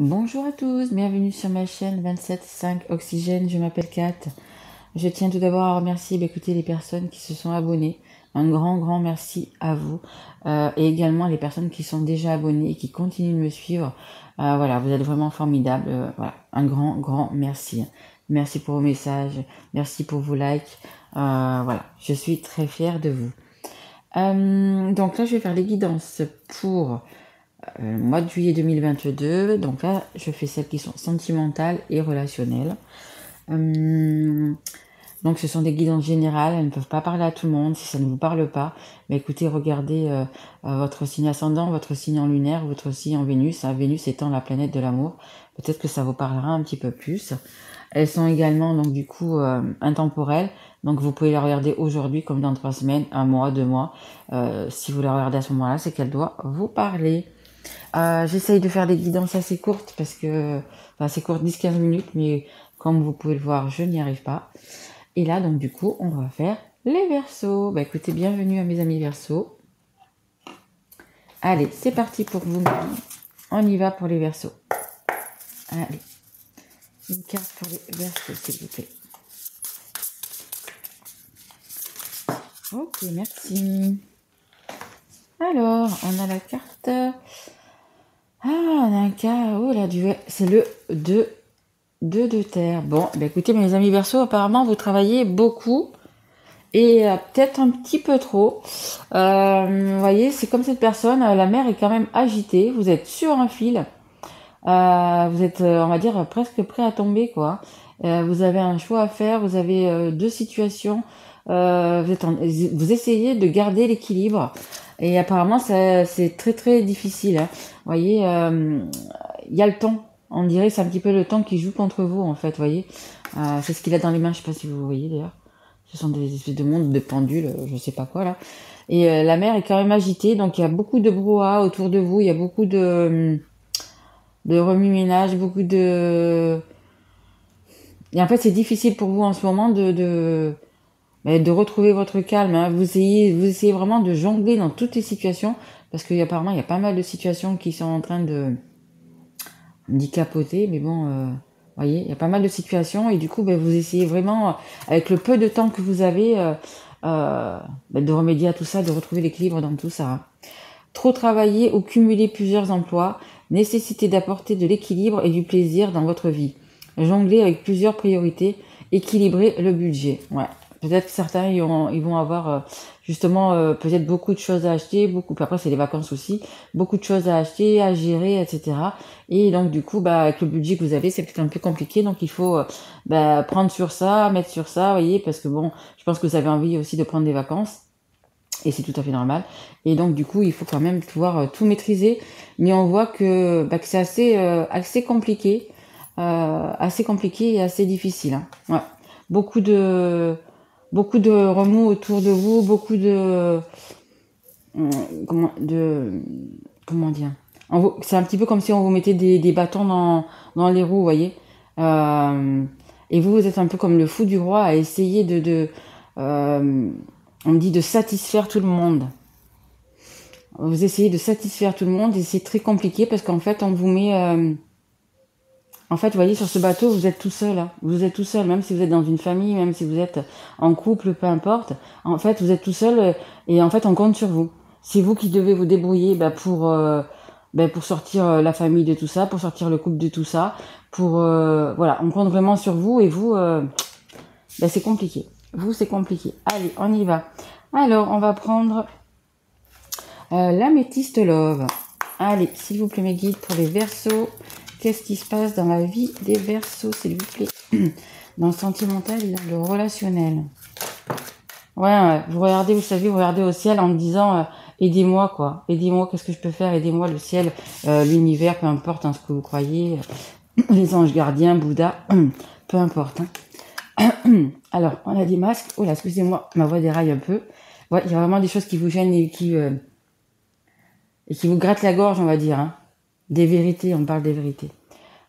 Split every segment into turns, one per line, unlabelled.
Bonjour à tous, bienvenue sur ma chaîne 27.5 Oxygène, je m'appelle Kat. Je tiens tout d'abord à remercier écoutez, les personnes qui se sont abonnées. Un grand merci à vous et également les personnes qui sont déjà abonnées et qui continuent de me suivre. Voilà, vous êtes vraiment formidables. Voilà, un grand merci. Merci pour vos messages, merci pour vos likes. Voilà, je suis très fière de vous. Donc là, je vais faire les guidances pour mois de juillet 2022. Donc là, je fais celles qui sont sentimentales et relationnelles. Donc ce sont des guidances générales, elles ne peuvent pas parler à tout le monde si ça ne vous parle pas. Mais écoutez, regardez votre signe ascendant, votre signe en lunaire, votre signe en Vénus. Vénus étant la planète de l'amour, peut-être que ça vous parlera un petit peu plus. Elles sont également donc du coup intemporelles. Donc vous pouvez la regarder aujourd'hui comme dans 3 semaines, 1 mois, 2 mois. Si vous la regardez à ce moment-là, c'est qu'elle doit vous parler. J'essaye de faire des guidances assez courtes parce que, enfin, assez courtes, 10-15 minutes, mais comme vous pouvez le voir, je n'y arrive pas. Et là, donc, du coup, on va faire les Verseaux. Bah, écoutez, bienvenue à mes amis Verseaux. Allez, c'est parti pour vous. On y va pour les Verseaux. Allez, une carte pour les Verseaux, s'il vous plaît. Ok, merci. Alors, on a la carte. On a un cas. Oh là, c'est le 2 de terre. Bon, bah écoutez, mes amis Verseaux, apparemment, vous travaillez beaucoup et peut-être un petit peu trop. Vous voyez, c'est comme cette personne, la mer est quand même agitée. Vous êtes sur un fil. Vous êtes, on va dire, presque prêt à tomber, quoi. Vous avez un choix à faire. Vous avez deux situations. Vous essayez de garder l'équilibre. Et apparemment, c'est très difficile. Hein. Vous voyez, il y a le temps. On dirait que c'est un petit peu le temps qui joue contre vous, en fait. Vous voyez, c'est ce qu'il a dans les mains. Je sais pas si vous voyez d'ailleurs. Ce sont des espèces de montres, de pendules, je sais pas quoi là. Et la mer est quand même agitée, donc il y a beaucoup de brouhaha autour de vous. Il y a beaucoup de remue-ménage, beaucoup de. Et en fait, c'est difficile pour vous en ce moment de retrouver votre calme. Hein. Vous essayez vraiment de jongler dans toutes les situations, parce qu'apparemment, il y a pas mal de situations qui sont en train d'y capoter, mais bon, voyez, il y a pas mal de situations, et du coup, vous essayez vraiment, avec le peu de temps que vous avez, de remédier à tout ça, de retrouver l'équilibre dans tout ça. Hein. Trop travailler ou cumuler plusieurs emplois, nécessité d'apporter de l'équilibre et du plaisir dans votre vie. Jongler avec plusieurs priorités, équilibrer le budget. Ouais. Peut-être que certains ils vont avoir justement peut-être beaucoup de choses à acheter, après c'est les vacances aussi, beaucoup de choses à acheter, à gérer, etc. Et donc du coup, avec le budget que vous avez, c'est peut-être un peu compliqué, donc il faut prendre sur ça, mettre sur ça, vous voyez, parce que bon, je pense que vous avez envie aussi de prendre des vacances. Et c'est tout à fait normal. Et donc du coup, il faut quand même pouvoir tout maîtriser. Mais on voit que c'est assez compliqué, et assez difficile. Hein. Ouais. Beaucoup de remous autour de vous, beaucoup de comment dire. C'est un petit peu comme si on vous mettait des bâtons dans les roues, vous voyez. Et vous êtes un peu comme le fou du roi à essayer on me dit de satisfaire tout le monde. Vous essayez de satisfaire tout le monde et c'est très compliqué parce qu'en fait, on vous met... En fait, vous voyez, sur ce bateau, vous êtes tout seul. Hein. Vous êtes tout seul, même si vous êtes dans une famille, même si vous êtes en couple, peu importe. En fait, vous êtes tout seul et en fait, on compte sur vous. C'est vous qui devez vous débrouiller pour sortir la famille de tout ça, pour sortir le couple de tout ça. Voilà, on compte vraiment sur vous et vous, c'est compliqué. Vous, c'est compliqué. Allez, on y va. Alors, on va prendre l'améthyste love. Allez, s'il vous plaît, mes guides pour les Verseaux. Qu'est-ce qui se passe dans la vie des Verseaux, s'il vous plaît? Dans le sentimental et dans le relationnel. Ouais, vous regardez au ciel en me disant aidez-moi, quoi. Aidez-moi, qu'est-ce que je peux faire? Aidez-moi, le ciel, l'univers, peu importe ce que vous croyez. Les anges gardiens, Bouddha, peu importe. Hein. Alors, on a des masques. Oh là, excusez-moi, ma voix déraille un peu. Ouais, il y a vraiment des choses qui vous gênent et qui vous grattent la gorge, on va dire. Hein. Des vérités, on parle des vérités.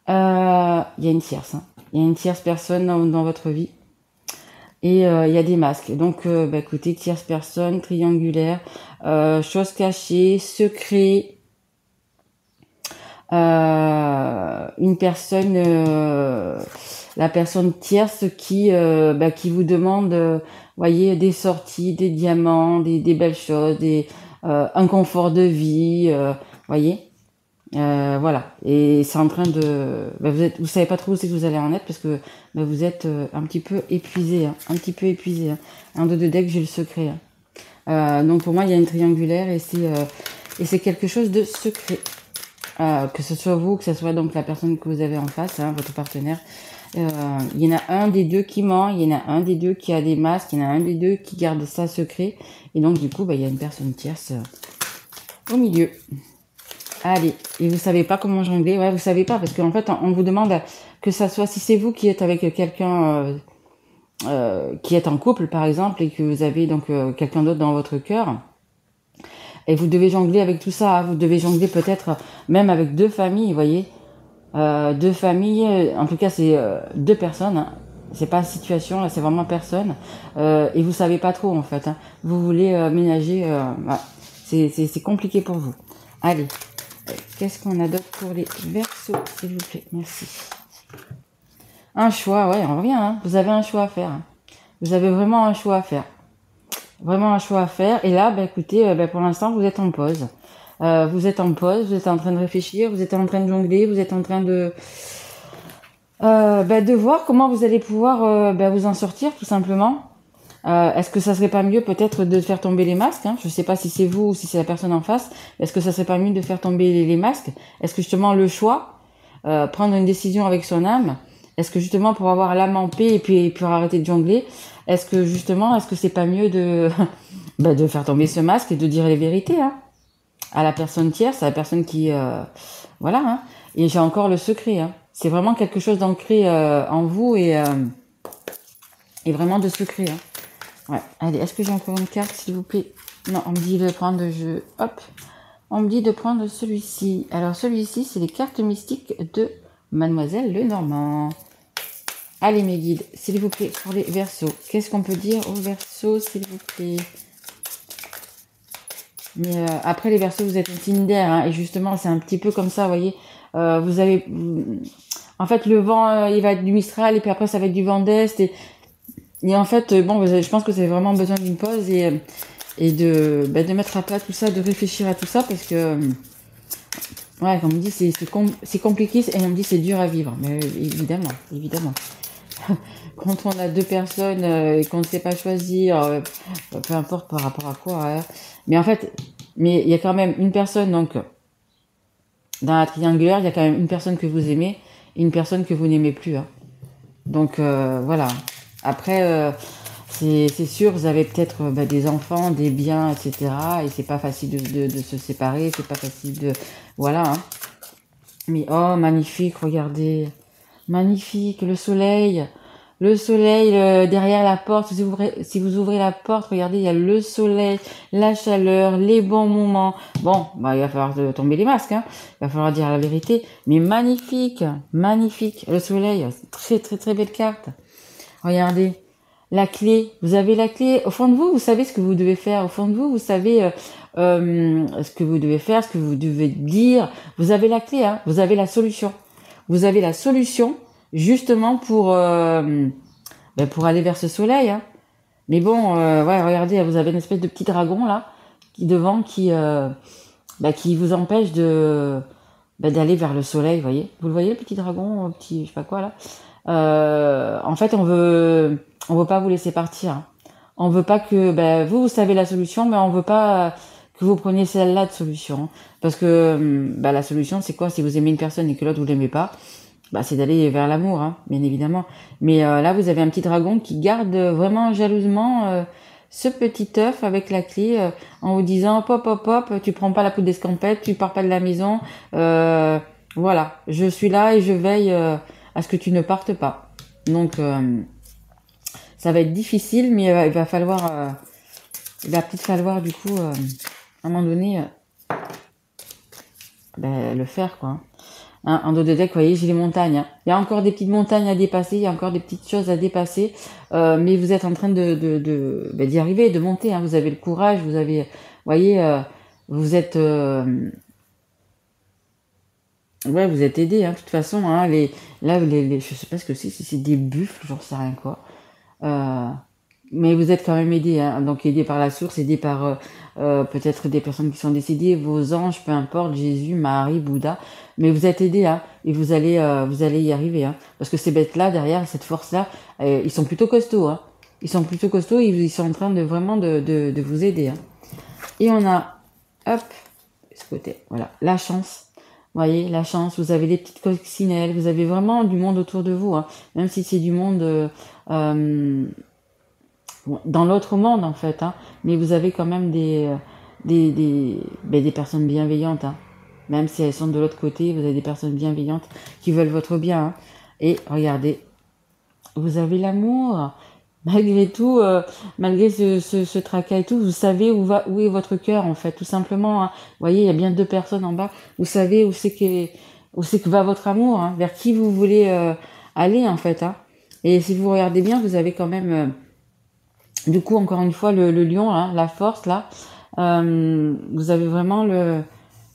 Il y a une tierce. Hein. Il y a une tierce personne dans votre vie. Et il y a des masques. Donc, écoutez, tierce personne, triangulaire, choses cachées, secrets. une personne, la personne tierce qui vous demande, voyez, des sorties, des diamants, des belles choses, un confort de vie, voyez. Voilà. Et c'est en train de, vous savez pas trop où c'est que vous allez en être parce que vous êtes un petit peu épuisé, hein, un petit peu épuisé. Hein. Un dos de deck, j'ai le secret. Hein. Donc pour moi, il y a une triangulaire et c'est quelque chose de secret. Que ce soit vous, que ce soit donc la personne que vous avez en face, hein, votre partenaire. Il y en a un des deux qui ment, il y en a un des deux qui a des masques, il y en a un des deux qui garde ça secret. Et donc du coup, il y a une personne tierce au milieu. Allez, et vous savez pas comment jongler, ouais, vous savez pas, parce qu'en fait, on vous demande que ça soit, si c'est vous qui êtes avec quelqu'un, qui est en couple, par exemple, et que vous avez donc quelqu'un d'autre dans votre cœur, et vous devez jongler avec tout ça, hein, vous devez jongler peut-être même avec deux familles, vous voyez, deux familles, en tout cas c'est deux personnes, hein, c'est pas situation, là c'est vraiment personne, et vous savez pas trop en fait, hein, vous voulez ménager, voilà. C'est compliqué pour vous. Allez. Qu'est-ce qu'on a d'autre pour les Verseaux, s'il vous plaît? Merci. Un choix, ouais, on revient. Hein. Vous avez un choix à faire. Hein. Vous avez vraiment un choix à faire. Vraiment un choix à faire. Et là, écoutez, pour l'instant, vous êtes en pause. Vous êtes en pause, vous êtes en train de réfléchir, vous êtes en train de jongler, vous êtes en train de voir comment vous allez pouvoir vous en sortir, tout simplement. Est-ce que ça serait pas mieux peut-être de faire tomber les masques, hein? Je sais pas si c'est vous ou si c'est la personne en face. Est-ce que ça serait pas mieux de faire tomber les masques? Est-ce que justement le choix, prendre une décision avec son âme, est-ce que justement pour avoir l'âme en paix et puis pour arrêter de jongler, est-ce que c'est pas mieux de de faire tomber ce masque et de dire les vérités, hein, à la personne tierce, à la personne qui voilà, hein. Et j'ai encore le secret, hein. C'est vraiment quelque chose d'ancré en vous et vraiment de secret, hein. Ouais, allez, est-ce que j'ai encore une carte, s'il vous plaît? Non, on me dit de prendre hop, on me dit de prendre celui-ci. Alors, celui-ci, c'est les cartes mystiques de Mademoiselle Lenormand. Allez, mes guides, s'il vous plaît, pour les Verseaux. Qu'est-ce qu'on peut dire aux Verseaux, s'il vous plaît? Mais après, les Verseaux, vous êtes un signe d'air, hein, et justement, c'est un petit peu comme ça, vous voyez. Vous avez... En fait, le vent, il va être du Mistral, et puis après, ça va être du vent d'Est, et en fait, je pense que vous avez vraiment besoin d'une pause et de mettre à plat tout ça, de réfléchir à tout ça, parce que, ouais, comme on dit, c'est compliqué, et on me dit c'est dur à vivre. Mais évidemment. Quand on a deux personnes et qu'on ne sait pas choisir, peu importe par rapport à quoi, hein. Mais en fait, il y a quand même une personne, donc, dans la triangulaire, il y a quand même une personne que vous aimez et une personne que vous n'aimez plus, hein. Donc, voilà. Après, c'est sûr, vous avez peut-être des enfants, des biens, etc. Et c'est pas facile de se séparer, c'est pas facile de... Voilà, hein. Mais oh, magnifique, regardez. Magnifique, le soleil. Le soleil derrière la porte, si vous ouvrez la porte, regardez, il y a le soleil, la chaleur, les bons moments. Bon, il va falloir tomber les masques, hein. Il va falloir dire la vérité. Mais magnifique, magnifique. Le soleil, très très très belle carte. Regardez, la clé, vous avez la clé. Au fond de vous, vous savez ce que vous devez faire. Au fond de vous, vous savez ce que vous devez faire, ce que vous devez dire. Vous avez la clé, hein. Vous avez la solution. Vous avez la solution, justement, pour aller vers ce soleil, hein. Mais bon, ouais, regardez, vous avez une espèce de petit dragon, là, qui vous empêche d'aller vers le soleil, vous voyez. Vous le voyez, le petit dragon, petit, je sais pas quoi, là. En fait, on veut pas vous laisser partir, hein. On veut pas que, vous savez la solution, mais on veut pas que vous preniez celle-là de solution, hein. Parce que, la solution, c'est quoi? Si vous aimez une personne et que l'autre vous l'aimez pas, c'est d'aller vers l'amour, hein, bien évidemment. Mais là, vous avez un petit dragon qui garde vraiment jalousement ce petit œuf avec la clé, en vous disant, hop, hop, hop, tu prends pas la poudre d'escampette, tu pars pas de la maison, voilà, je suis là et je veille à ce que tu ne partes pas. Donc, ça va être difficile, mais il va peut-être falloir du coup, à un moment donné, le faire, quoi. Hein, en dos de deck, vous voyez, j'ai les montagnes, hein. Il y a encore des petites montagnes à dépasser, il y a encore des petites choses à dépasser, mais vous êtes en train d'y arriver, de monter, hein. Vous avez le courage, vous avez, vous voyez, vous êtes Ouais, vous êtes aidé, hein, de toute façon, hein, là, je sais pas ce que c'est, si c'est des buffles, j'en sais rien quoi. Euh, mais vous êtes quand même aidé, hein, donc aidé par la source, aidé par peut-être des personnes qui sont décédées, vos anges, peu importe, Jésus, Marie, Bouddha, mais vous êtes aidé, hein, et vous allez y arriver, hein, parce que ces bêtes-là, derrière, cette force-là, ils sont plutôt costauds, hein, ils sont plutôt costauds, ils sont en train de vraiment de vous aider, hein. Et on a, hop, ce côté, voilà, la chance. Vous voyez, la chance, vous avez les petites coccinelles, vous avez vraiment du monde autour de vous, hein, même si c'est du monde dans l'autre monde en fait, hein, mais vous avez quand même des personnes bienveillantes, hein, même si elles sont de l'autre côté, vous avez des personnes bienveillantes qui veulent votre bien, hein. Et regardez, vous avez l'amour. Malgré tout, malgré ce tracas et tout, vous savez où est votre cœur en fait, tout simplement, hein. Vous voyez, il y a bien deux personnes en bas. Vous savez où c'est que va votre amour, hein, vers qui vous voulez aller en fait, hein. Et si vous regardez bien, vous avez quand même, du coup, encore une fois, le lion, hein, la force là. Vous avez vraiment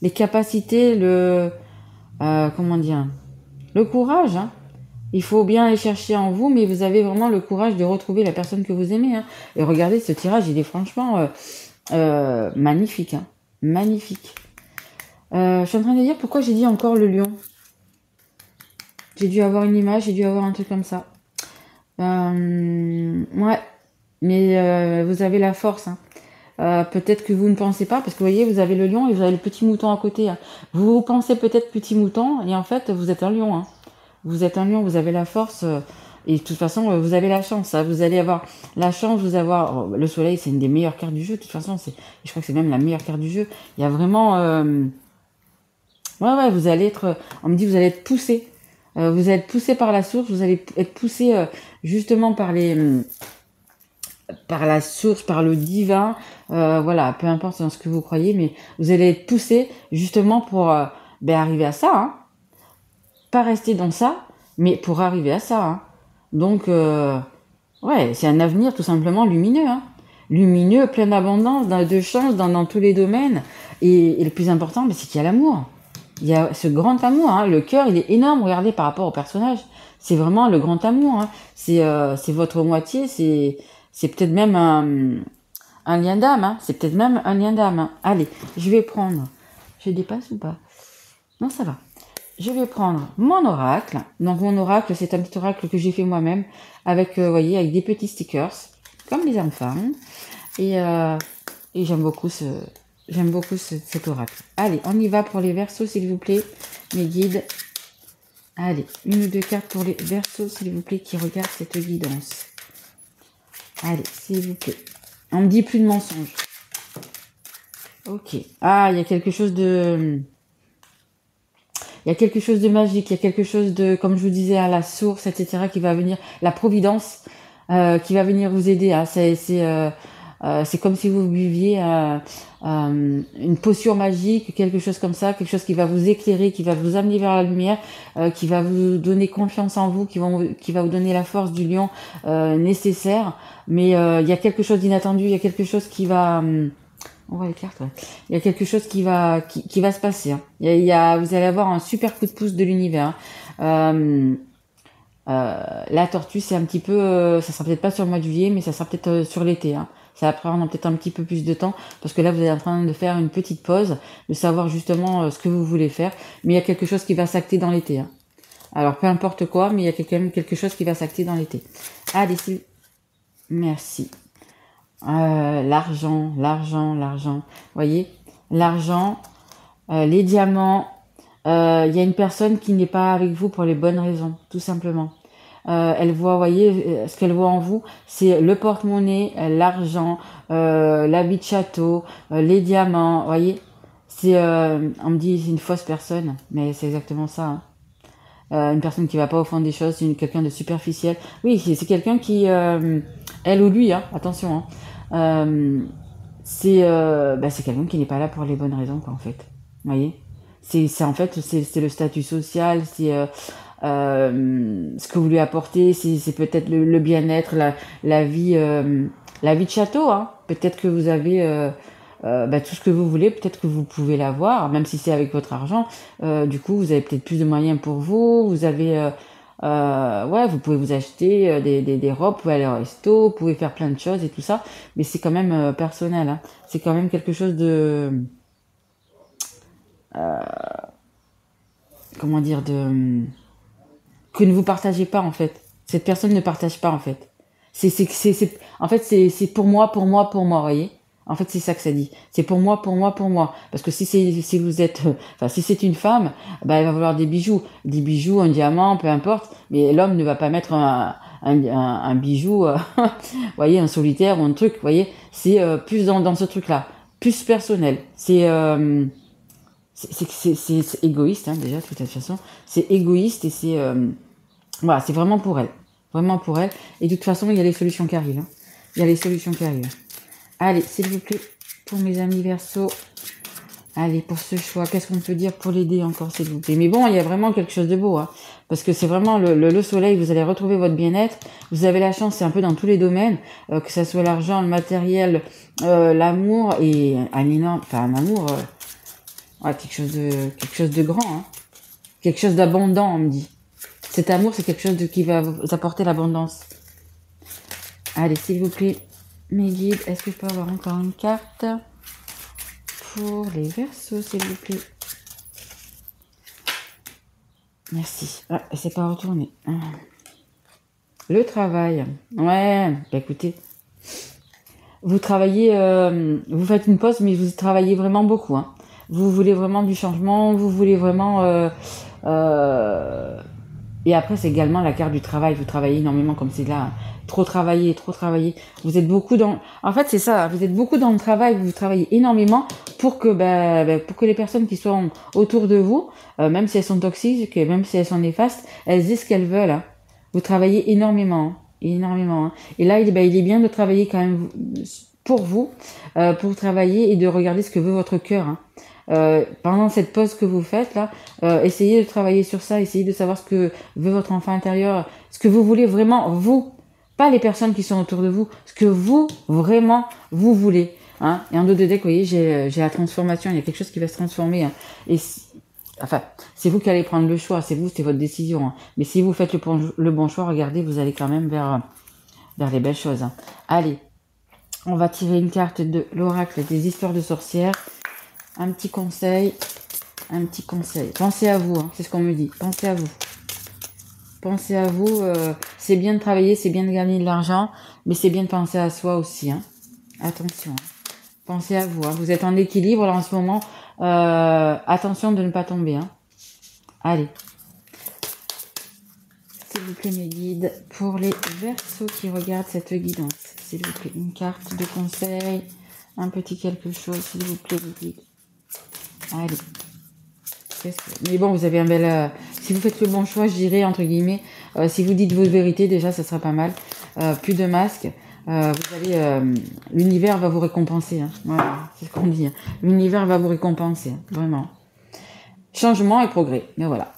les capacités, comment dire, le courage, hein. Il faut bien aller chercher en vous, mais vous avez vraiment le courage de retrouver la personne que vous aimez, hein. Et regardez, ce tirage, il est franchement magnifique, hein. Magnifique. Je suis en train de dire pourquoi j'ai dit encore le lion. J'ai dû avoir une image, j'ai dû avoir un truc comme ça. Ouais, mais vous avez la force, hein. Peut-être que vous ne pensez pas, parce que vous voyez, vous avez le lion et vous avez le petit mouton à côté, hein. Vous pensez peut-être petit mouton, et en fait, vous êtes un lion, hein. Vous êtes un lion, vous avez la force, et de toute façon, vous avez la chance, hein. Vous allez avoir la chance, vous avoir le soleil, c'est une des meilleures cartes du jeu. De toute façon, je crois que c'est même la meilleure carte du jeu. Il y a vraiment, ouais, vous allez être, on me dit, vous allez être poussé. Vous allez être poussé par la source, vous allez être poussé justement par la source, par le divin, voilà, peu importe dans ce que vous croyez, mais vous allez être poussé justement pour arriver à ça, hein. Pas rester dans ça, mais pour arriver à ça, hein. Donc, ouais, c'est un avenir tout simplement lumineux, hein. Lumineux, plein d'abondance, de chance dans tous les domaines. Et le plus important, c'est qu'il y a l'amour. Il y a ce grand amour, hein. Le cœur, il est énorme, regardez, par rapport au personnage. C'est vraiment le grand amour, hein. C'est votre moitié, c'est peut-être même un lien d'âme, hein. C'est peut-être même un lien d'âme, hein. Allez, je vais prendre. Je dépasse ou pas? Non, ça va. Je vais prendre mon oracle. Donc mon oracle, c'est un petit oracle que j'ai fait moi-même avec, vous voyez, avec des petits stickers, comme les enfants. Et j'aime beaucoup cet oracle. Allez, on y va pour les versos, s'il vous plaît, mes guides. Allez, une ou deux cartes pour les versos, s'il vous plaît, qui regardent cette guidance. Allez, s'il vous plaît. On me dit plus de mensonges. Ok. Ah, il y a quelque chose de... Il y a quelque chose de magique, il y a quelque chose de, comme je vous disais, à la source, etc., qui va venir, la providence qui va venir vous aider, hein. C'est comme si vous buviez une potion magique, quelque chose comme ça, quelque chose qui va vous éclairer, qui va vous amener vers la lumière, qui va vous donner confiance en vous, qui va vous donner la force du lion nécessaire. Mais il y a quelque chose d'inattendu, il y a quelque chose qui va... on voit les cartes, ouais. Il y a quelque chose qui va se passer, hein. Vous allez avoir un super coup de pouce de l'univers, hein. La tortue, c'est un petit peu, ça sera peut-être pas sur le mois de juillet, mais ça sera peut-être sur l'été, hein. Ça va prendre peut-être un petit peu plus de temps, parce que là, vous êtes en train de faire une petite pause, de savoir justement ce que vous voulez faire, mais il y a quelque chose qui va s'acter dans l'été, hein. Alors, peu importe quoi, mais il y a quand même quelque chose qui va s'acter dans l'été. Allez, merci. L'argent. Vous voyez, l'argent, les diamants. Il y a une personne qui n'est pas avec vous pour les bonnes raisons, tout simplement. Elle voit, vous voyez, ce qu'elle voit en vous, c'est le porte-monnaie, l'argent, l'habit de château, les diamants. Vous voyez, on me dit c'est une fausse personne, mais c'est exactement ça, hein. Une personne qui va pas au fond des choses, c'est quelqu'un de superficiel. Oui, c'est quelqu'un qui, elle ou lui, hein, attention, hein, c'est quelqu'un qui n'est pas là pour les bonnes raisons, quoi, en fait. Vous voyez, en fait, c'est le statut social, c'est ce que vous lui apportez, c'est peut-être le bien-être, la vie de château, hein. Peut-être que vous avez tout ce que vous voulez, peut-être que vous pouvez l'avoir, même si c'est avec votre argent. Du coup, vous avez peut-être plus de moyens pour vous. Vous avez, vous pouvez vous acheter des robes, vous pouvez aller au resto, vous pouvez faire plein de choses et tout ça. Mais c'est quand même personnel. Hein. C'est quand même quelque chose de, comment dire, que ne vous partagez pas en fait. Cette personne ne partage pas en fait. En fait, c'est pour moi, vous voyez. En fait, c'est ça que ça dit. C'est pour moi, pour moi. Parce que si vous êtes, si c'est une femme, elle va vouloir des bijoux, un diamant, peu importe. Mais l'homme ne va pas mettre un bijou, vous voyez, un solitaire ou un truc, vous voyez. C'est plus dans ce truc-là, plus personnel. C'est égoïste, hein, déjà, de toute façon. C'est égoïste et c'est c'est vraiment pour elle. Vraiment pour elle. Et de toute façon, il y a les solutions qui arrivent. Hein. Il y a les solutions qui arrivent. Allez, s'il vous plaît, pour mes amis Verseau. Allez, pour ce choix, qu'est-ce qu'on peut dire pour l'aider encore, s'il vous plaît. Mais bon, il y a vraiment quelque chose de beau. Hein, parce que c'est vraiment le soleil, vous allez retrouver votre bien-être. Vous avez la chance, c'est un peu dans tous les domaines. Que ça soit l'argent, le matériel, l'amour et un amour... quelque chose de grand. Hein. Quelque chose d'abondant, on me dit. Cet amour, c'est quelque chose qui va vous apporter l'abondance. Allez, s'il vous plaît, mes guides, est-ce que je peux avoir encore une carte pour les Verseaux, s'il vous plaît? Merci. Ah, c'est pas retourné. Le travail. Ouais, écoutez, vous travaillez, vous faites une pause, mais vous travaillez vraiment beaucoup. Hein. Vous voulez vraiment du changement, vous voulez vraiment... Et après, c'est également la carte du travail. Vous travaillez énormément comme c'est là. Trop travailler. Vous êtes beaucoup dans... En fait, c'est ça. Vous êtes beaucoup dans le travail. Vous travaillez énormément pour que les personnes qui sont autour de vous, même si elles sont toxiques, même si elles sont néfastes, elles aient ce qu'elles veulent. Hein. Vous travaillez énormément. Hein. Et là, il est bien de travailler quand même pour vous, pour travailler et de regarder ce que veut votre cœur. Hein. Pendant cette pause que vous faites là, essayez de travailler sur ça, essayez de savoir ce que veut votre enfant intérieur, ce que vous voulez vraiment, vous, pas les personnes qui sont autour de vous, ce que vous, vraiment, vous voulez. Hein. Et en dos de deck, vous voyez, j'ai la transformation, il y a quelque chose qui va se transformer. Hein. Et c'est vous qui allez prendre le choix, c'est votre décision. Hein. Mais si vous faites le bon choix, regardez, vous allez quand même vers les belles choses. Hein. Allez, on va tirer une carte de l'oracle des histoires de sorcières. Un petit conseil. Pensez à vous, hein, c'est ce qu'on me dit. Pensez à vous. C'est bien de travailler, c'est bien de gagner de l'argent, mais c'est bien de penser à soi aussi. Hein. Attention. Hein. Pensez à vous. Hein. Vous êtes en équilibre là en ce moment. Attention de ne pas tomber. Hein. Allez. S'il vous plaît, mes guides, pour les Verseaux qui regardent cette guidance. S'il vous plaît, une carte de conseil, un petit quelque chose, s'il vous plaît, les guides. Allez. Mais bon, vous avez un bel... si vous faites le bon choix, je dirais, entre guillemets, si vous dites vos vérités, déjà, ça sera pas mal. Plus de masques. Vous allez... l'univers va vous récompenser. Hein. Voilà, c'est ce qu'on dit. Hein. L'univers va vous récompenser. Hein. Vraiment. Changement et progrès. Mais voilà.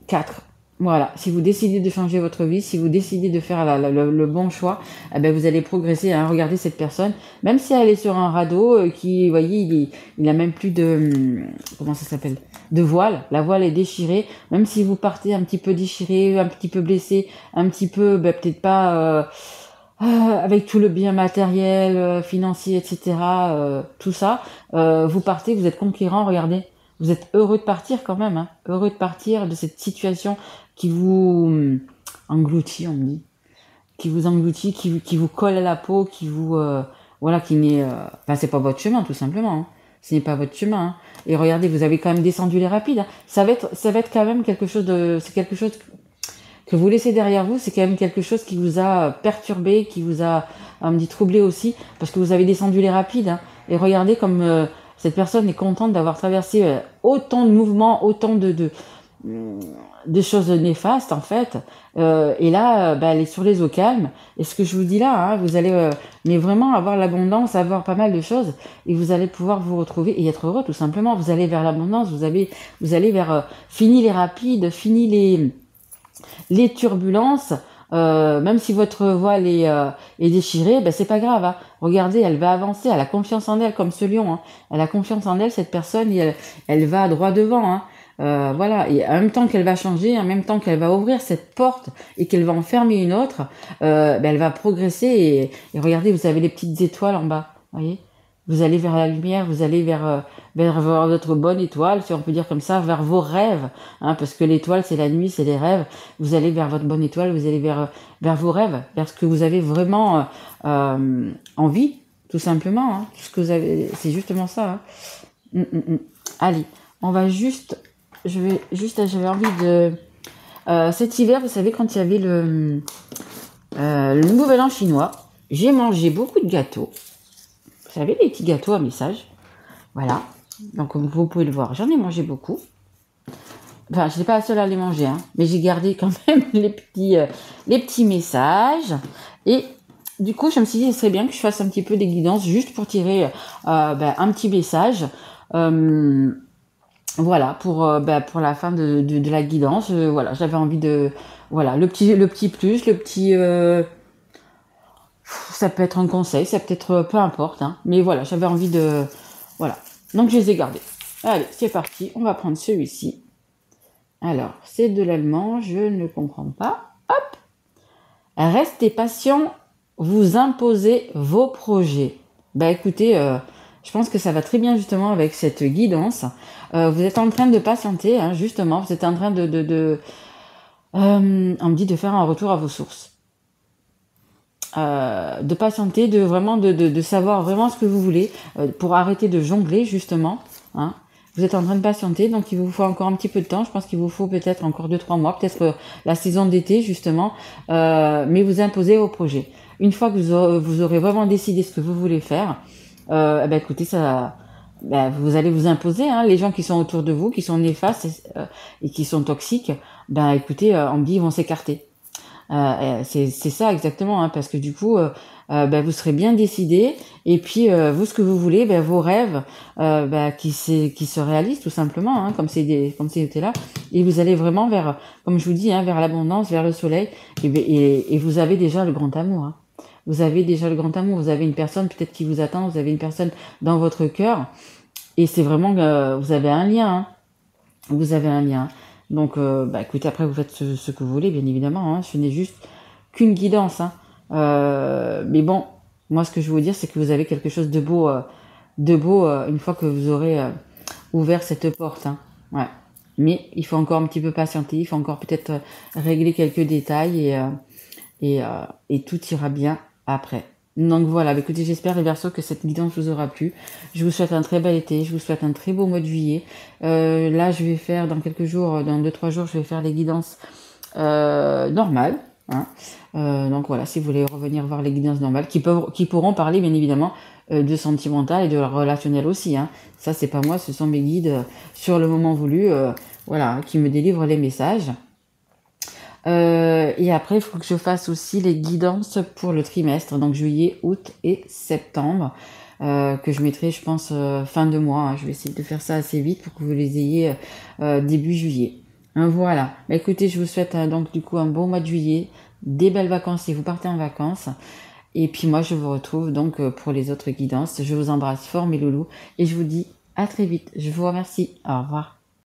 4. Voilà, si vous décidez de changer votre vie, si vous décidez de faire le bon choix, vous allez progresser. Hein. Regardez cette personne, même si elle est sur un radeau, vous voyez, il a même plus de... comment ça s'appelle ? De voile. La voile est déchirée. Même si vous partez un petit peu déchiré, un petit peu blessé, un petit peu, peut-être pas... avec tout le bien matériel, financier, etc., tout ça, vous partez, vous êtes conquérant, regardez. Vous êtes heureux de partir quand même, hein. Heureux de partir de cette situation qui vous engloutit, on me dit. Qui vous engloutit, qui vous colle à la peau, qui vous... qui n'est... c'est pas votre chemin, tout simplement. Hein. Ce n'est pas votre chemin. Hein. Et regardez, vous avez quand même descendu les rapides. Hein. Ça va être quand même quelque chose de... C'est quelque chose que vous laissez derrière vous. C'est quand même quelque chose qui vous a perturbé, qui vous a, on me dit, troublé aussi. Parce que vous avez descendu les rapides. Hein. Et regardez comme... cette personne est contente d'avoir traversé autant de mouvements, autant de choses néfastes en fait. Et là, elle est sur les eaux calmes. Et ce que je vous dis là, hein, vous allez mais vraiment avoir l'abondance, avoir pas mal de choses, et vous allez pouvoir vous retrouver et être heureux tout simplement. Vous allez vers l'abondance, vous allez vers fini les rapides, fini les turbulences. même si votre voile est déchiré, ben c'est pas grave. Hein. Regardez, elle va avancer, elle a confiance en elle comme ce lion. Hein. Elle a confiance en elle, cette personne, et elle va droit devant. Hein. Voilà, et en même temps qu'elle va changer, en même temps qu'elle va ouvrir cette porte et qu'elle va en fermer une autre, ben elle va progresser et regardez, vous avez les petites étoiles en bas, voyez. Vous allez vers la lumière, vous allez vers votre bonne étoile, si on peut dire comme ça, vers vos rêves, hein, parce que l'étoile c'est la nuit, c'est les rêves. Vous allez vers votre bonne étoile, vous allez vers vos rêves, vers ce que vous avez vraiment envie, tout simplement. Hein, tout ce que vous avez, c'est justement ça. Hein. Allez, on va juste, j'avais envie de cet hiver, vous savez, quand il y avait le Nouvel An chinois, j'ai mangé beaucoup de gâteaux. Vous savez, les petits gâteaux à message. Voilà. Donc, vous pouvez le voir. J'en ai mangé beaucoup. Enfin, je n'étais pas la seule à les manger, hein, mais j'ai gardé quand même les petits messages. Et du coup, je me suis dit, ce serait bien que je fasse un petit peu des guidances juste pour tirer un petit message. Voilà, pour la fin de la guidance. Voilà, j'avais envie de... Voilà, le petit plus, le petit... ça peut être un conseil, ça peut être peu importe, hein, mais voilà, j'avais envie de... Voilà, donc je les ai gardés. Allez, c'est parti, on va prendre celui-ci. Alors, c'est de l'allemand, je ne comprends pas. Hop! Restez patient, vous imposez vos projets. Bah écoutez, je pense que ça va très bien justement avec cette guidance. Vous êtes en train de patienter, hein, justement, vous êtes en train on me dit de faire un retour à vos sources. De patienter, de savoir vraiment ce que vous voulez, pour arrêter de jongler justement. Hein. Vous êtes en train de patienter, donc il vous faut encore un petit peu de temps. Je pense qu'il vous faut peut-être encore 2-3 mois, peut-être la saison d'été justement, mais vous imposez vos projets. Une fois que vous aurez vraiment décidé ce que vous voulez faire, écoutez, vous allez vous imposer. Hein, les gens qui sont autour de vous, qui sont néfastes et qui sont toxiques, écoutez, on me dit ils vont s'écarter. C'est ça exactement, hein, parce que du coup, vous serez bien décidé, et puis vous, ce que vous voulez, vos rêves, qui se réalisent tout simplement, hein, comme c'était là, et vous allez vraiment vers, comme je vous dis, hein, vers l'abondance, vers le soleil, et vous avez déjà le grand amour. Hein. Vous avez déjà le grand amour. Vous avez une personne peut-être qui vous attend. Vous avez une personne dans votre cœur, et c'est vraiment vous avez un lien. Hein. Vous avez un lien. Donc, écoutez, après, vous faites ce que vous voulez, bien évidemment. Hein. Ce n'est juste qu'une guidance. Hein. Mais bon, moi, ce que je veux vous dire, c'est que vous avez quelque chose de beau, une fois que vous aurez ouvert cette porte. Hein. Ouais. Mais il faut encore un petit peu patienter. Il faut encore peut-être régler quelques détails et tout ira bien après. Donc voilà, écoutez, j'espère les Verseaux que cette guidance vous aura plu. Je vous souhaite un très bel été, je vous souhaite un très beau mois de juillet. Là, je vais faire dans quelques jours, dans 2-3 jours, je vais faire les guidances normales. Hein. Donc voilà, si vous voulez revenir voir les guidances normales, qui pourront parler bien évidemment de sentimental et de relationnel aussi. Hein. Ça, c'est pas moi, ce sont mes guides sur le moment voulu, voilà, qui me délivrent les messages. Et après, il faut que je fasse aussi les guidances pour le trimestre, donc juillet, août et septembre, que je mettrai, je pense, fin de mois. Hein. Je vais essayer de faire ça assez vite pour que vous les ayez début juillet. Voilà. Écoutez, je vous souhaite donc du coup un bon mois de juillet, des belles vacances si vous partez en vacances. Et puis moi, je vous retrouve donc pour les autres guidances. Je vous embrasse fort mes loulous et je vous dis à très vite. Je vous remercie. Au revoir.